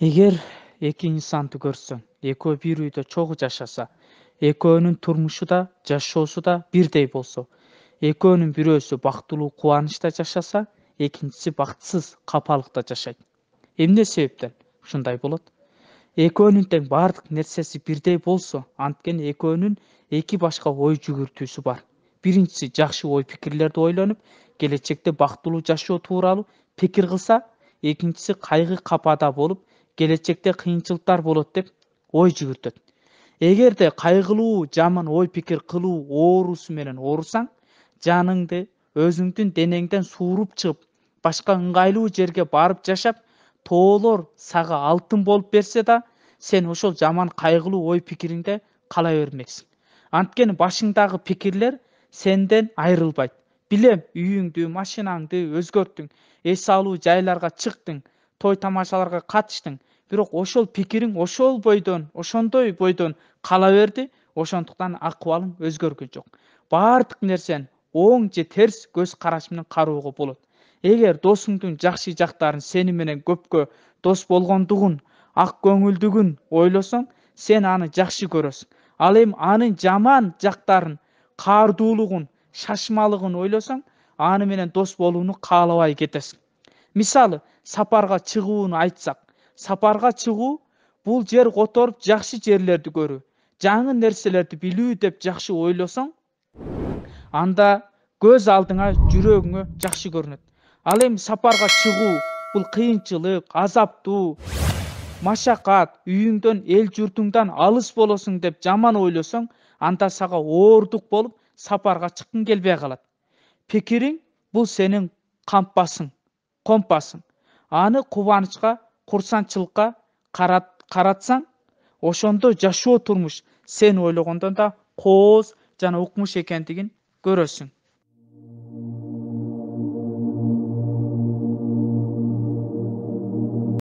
Эгер эки инсанды көрсөң, экөө бир үйдө чогуу жашаса, экөөнүн турмушу да, жашоосу да бирдей болсо, экөөнүн бирөөсү бактылуу кубанычта жашаса, экинчиси бактсыз капалыкта жашайт. Эмне себептен ушундай болот? Экөөнүн тең бардык нерсеси бирдей болсо, анткени экөөнүн эки башка ой жүгүртүүсү бар. Биринчиси жакшы ой пикирлерди ойлонуп, келечекте бактылуу жашоо тууралуу пикир кылса, экинчиси кайгы капада болуп, келечекте кыйынчылыктар болот деп ой жүгүртөт. Эгерде кайгылуу, жаман ой пикир кылуу оорусу менен оорусаң, жаныңды, өзүңдүн денеңден сууруп чыгып, башка ыңгайлуу жерге барып жашап, тоолор сага алтын болуп берсе да, сен ошол жаман кайгылуу ой пикириңде кала бермексиң. Анткени башыңдагы пикирлер сенден айрылбайт. Билем, үйүңдү, машинаңды өзгөрттүң, эс алуу жайларга чыктың, той тамашаларга катыштың. Бирок ошол пикириң ошондой бойдон кала берди, ошондуктан акыбалың өзгөргөн жок. Бардык нерсени оң же терс көз караш менен кароого болот. Эгер досуңдун жакшы жактарын, сени менен көпкө дос болгондугун, ак көңүлдүгүн ойлосоң, сен аны жакшы көрөсүң. Ал эми анын жаман жактарын, каардуулугун, шашмалыгын ойлосоң, аны менен дос болууну каалабай кетесиң. Мисалы, сапарга чыгууну айтсак, сапарга чыгуу бул жер которуп жакшы жерлерди көрүү, жаңы нерселерди билүү деп жакшы ойлосоң, анда көз алдыңа, жүрөгүңө жакшы көрүнөт. Ал эми сапарга чыгуу бул кыйынчылык, азаптуу, машакат, үйүңдөн, эл журтуңдан алыс болосуң деп жаман ойлосоң, анда сага оордук болуп, сапарга чыккың келбей калат. Пикириң бул сенин компасың. Аны кубанычка, курсанчылыкка каратсаң, ошондо жашоо турмуш сен ойлогондон да кооз жана укмуш экендигин көрөсүң.